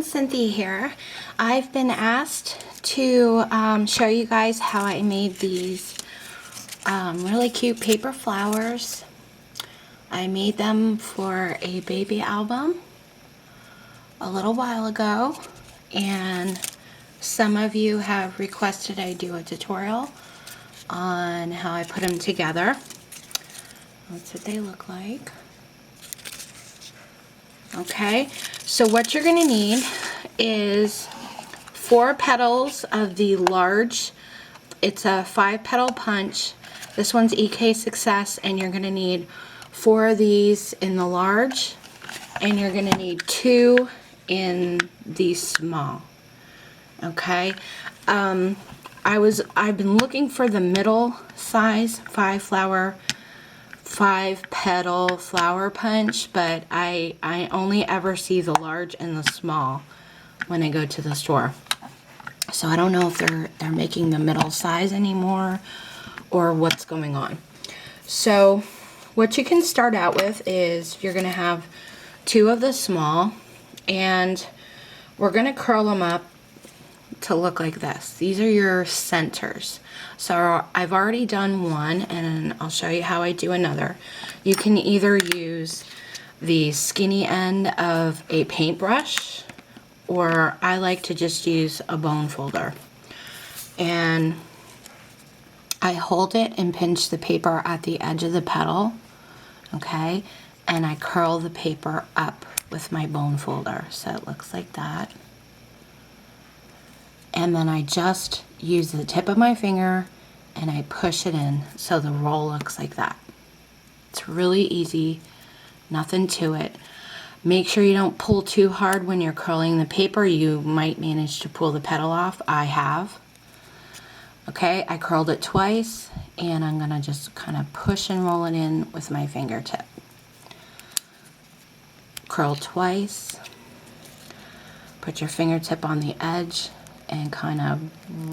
Cynthia here. I've been asked to show you guys how I made these really cute paper flowers. I made them for a baby album a little while ago, and some of you have requested I do a tutorial on how I put them together. That's what they look like. Okay, so what you're going to need is 4 petals of the large. It's a 5-petal punch. This one's EK Success, and you're going to need 4 of these in the large, and you're going to need 2 in the small. Okay, I've been looking for the middle size 5-petal flower punch, but I only ever see the large and the small when I go to the store. So I don't know if they're making the middle size anymore or what's going on. So what you can start out with is you're going to have 2 of the small, and we're going to curl them up to look like this. These are your centers. So I've already done one, and I'll show you how I do another. You can either use the skinny end of a paintbrush, or I like to just use a bone folder. And I hold it and pinch the paper at the edge of the petal, okay? And I curl the paper up with my bone folder, so it looks like that. And then I just use the tip of my finger and I push it in so the roll looks like that. It's really easy, nothing to it. Make sure you don't pull too hard when you're curling the paper. You might manage to pull the petal off. I have. Okay, I curled it twice, and I'm gonna just kind of push and roll it in with my fingertip. Curl twice. Put your fingertip on the edge and kind of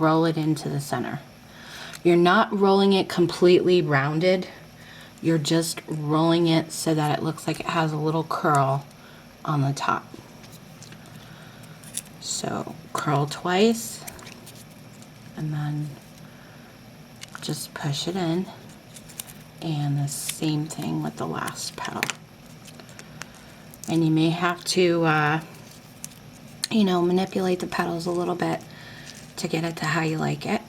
roll it into the center. You're not rolling it completely rounded. You're just rolling it so that it looks like it has a little curl on the top. So curl twice and then just push it in, and the same thing with the last petal. And you may have to manipulate the petals a little bit to get it to how you like it.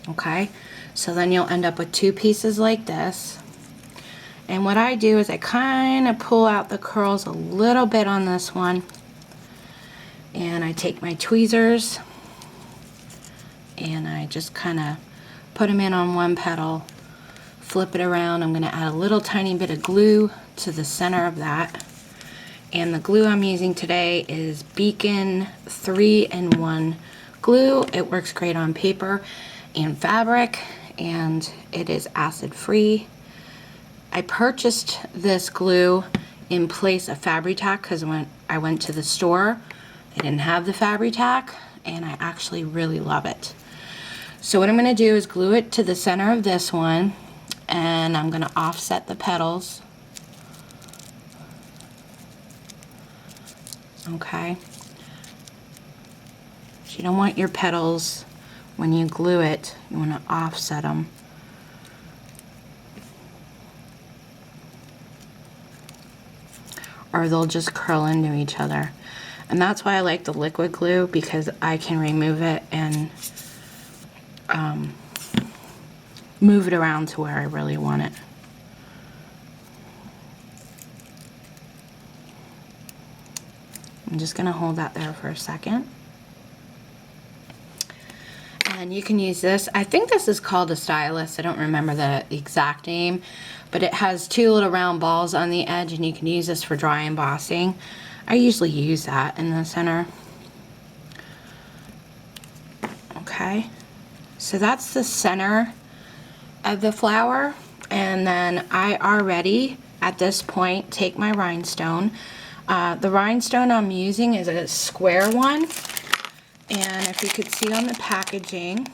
Okay, so then you'll end up with 2 pieces like this. And what I do is I kind of pull out the curls a little bit on this one, and I take my tweezers and I just kind of put them in on one petal, flip it around. I'm going to add a little tiny bit of glue to the center of that. And the glue I'm using today is Beacon 3-in-1 glue. It works great on paper and fabric, and it is acid free. I purchased this glue in place of Fabri-Tac because when I went to the store, they didn't have the Fabri-Tac, and I actually really love it. So what I'm going to do is glue it to the center of this one, and I'm going to offset the petals. Okay, so you don't want your petals, when you glue it, you want to offset them. Or they'll just curl into each other. And that's why I like the liquid glue, because I can remove it and move it around to where I really want it. I'm just going to hold that there for a second. And you can use this. I think this is called a stylus. I don't remember the exact name, but it has 2 little round balls on the edge, and you can use this for dry embossing. I usually use that in the center. Okay, so that's the center of the flower, and then I already at this point take my rhinestone. The rhinestone I'm using is a square one, and if you could see on the packaging,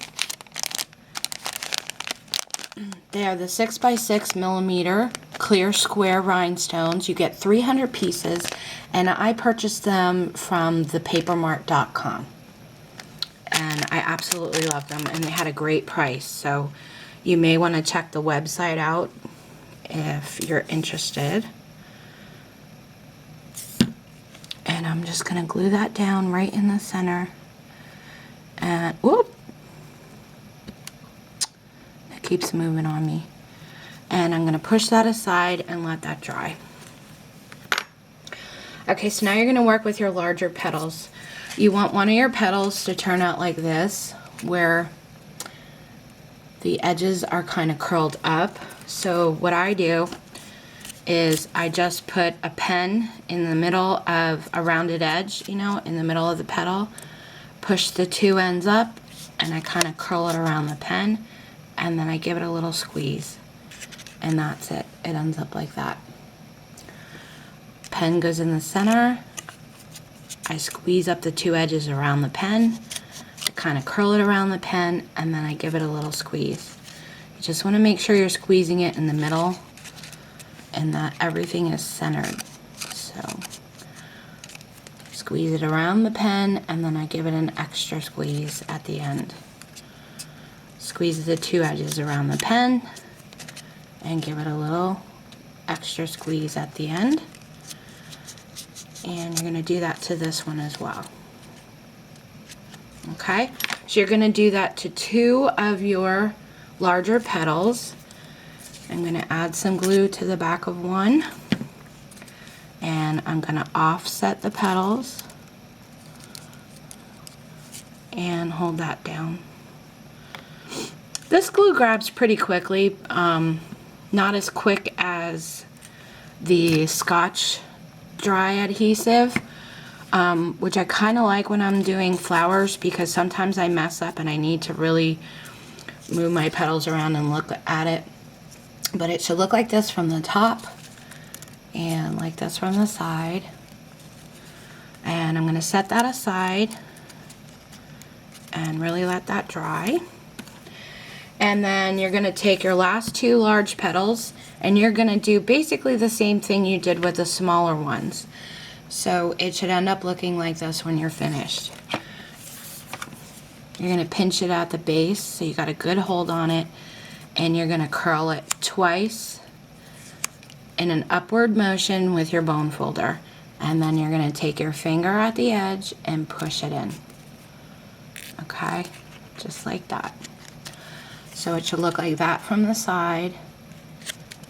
they are the 6x6 millimeter clear square rhinestones. You get 300 pieces, and I purchased them from thepapermart.com. And I absolutely love them, and they had a great price. So you may want to check the website out if you're interested. And I'm just going to glue that down right in the center. And whoop! It keeps moving on me. And I'm going to push that aside and let that dry. Okay, so now you're going to work with your larger petals. You want one of your petals to turn out like this, where the edges are kind of curled up. So what I do is I just put a pen in the middle of a rounded edge, you know, in the middle of the petal, push the two ends up, and I kind of curl it around the pen, and then I give it a little squeeze. And that's it. It ends up like that. Pen goes in the center. I squeeze up the two edges around the pen. I kind of curl it around the pen, and then I give it a little squeeze. You just want to make sure you're squeezing it in the middle and that everything is centered. So squeeze it around the pen, and then I give it an extra squeeze at the end. Squeeze the two edges around the pen and give it a little extra squeeze at the end. And you're going to do that to this one as well. Okay, so you're going to do that to two of your larger petals. I'm going to add some glue to the back of one, and I'm going to offset the petals and hold that down. This glue grabs pretty quickly, not as quick as the Scotch dry adhesive, which I kind of like when I'm doing flowers, because sometimes I mess up and I need to really move my petals around and look at it. But it should look like this from the top and like this from the side. And I'm going to set that aside and really let that dry. And then you're going to take your last two large petals and you're going to do basically the same thing you did with the smaller ones. So it should end up looking like this when you're finished. You're going to pinch it at the base so you got a good hold on it, and you're going to curl it twice in an upward motion with your bone folder. And then you're going to take your finger at the edge and push it in. Okay, just like that. So it should look like that from the side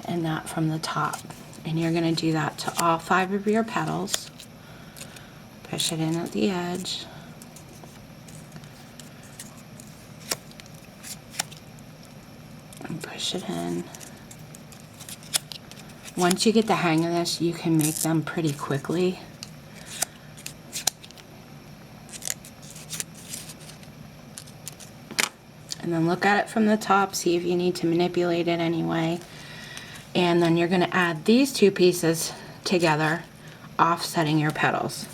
and that from the top. And you're going to do that to all 5 of your petals. Push it in at the edge. And push it in. Once you get the hang of this, you can make them pretty quickly. And then look at it from the top, see if you need to manipulate it anyway. And then you're going to add these two pieces together, offsetting your petals.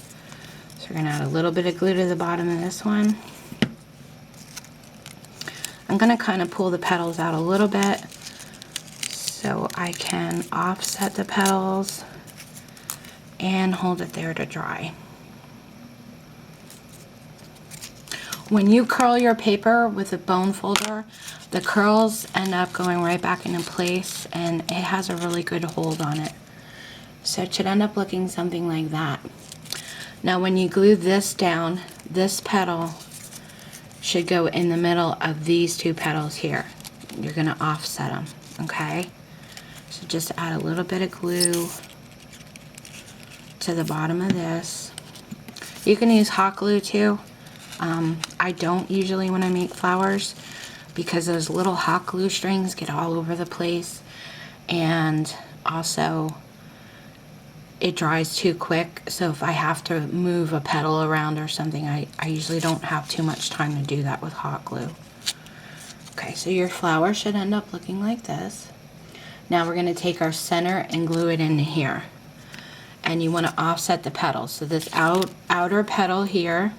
So we're going to add a little bit of glue to the bottom of this one. I'm going to kind of pull the petals out a little bit so I can offset the petals and hold it there to dry. When you curl your paper with a bone folder, the curls end up going right back into place, and it has a really good hold on it. So it should end up looking something like that. Now when you glue this down, this petal should go in the middle of these two petals here. You're going to offset them, okay? So just add a little bit of glue to the bottom of this. You can use hot glue too. I don't usually when I make flowers, because those little hot glue strings get all over the place, and also it dries too quick. So if I have to move a petal around or something, I usually don't have too much time to do that with hot glue. Okay, so your flower should end up looking like this. Now we're going to take our center and glue it in here. And you want to offset the petals. So this outer petal here,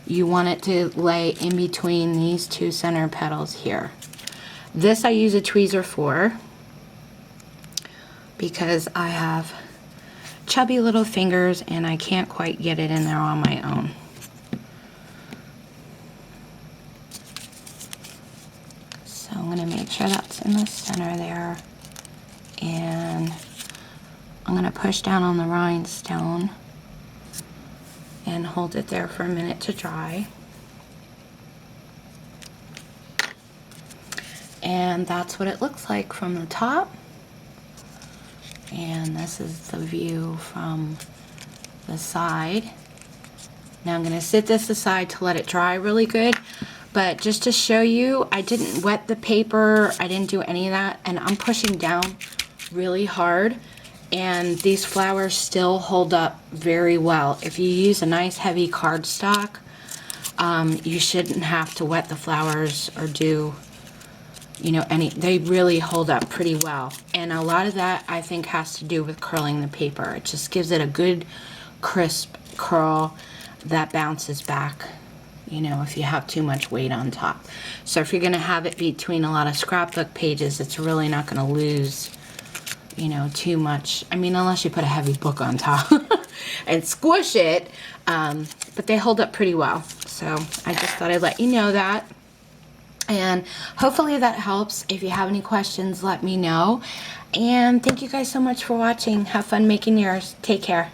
you want it to lay in between these two center petals here. This I use a tweezer for. because I have chubby little fingers and I can't quite get it in there on my own. So I'm going to make sure that's in the center there, and I'm going to push down on the rhinestone and hold it there for a minute to dry. And that's what it looks like from the top. And this is the view from the side. Now I'm going to sit this aside to let it dry really good. But just to show you, I didn't wet the paper. I didn't do any of that. And I'm pushing down really hard. And these flowers still hold up very well. If you use a nice heavy cardstock, you shouldn't have to wet the flowers or do, you know, they really hold up pretty well. And a lot of that, I think, has to do with curling the paper. It just gives it a good crisp curl that bounces back, you know, if you have too much weight on top. So if you're going to have it between a lot of scrapbook pages, it's really not going to lose, you know, too much. I mean, unless you put a heavy book on top and squish it, but they hold up pretty well. So I just thought I'd let you know that. And hopefully that helps. If you have any questions, let me know. And thank you guys so much for watching. Have fun making yours. Take care.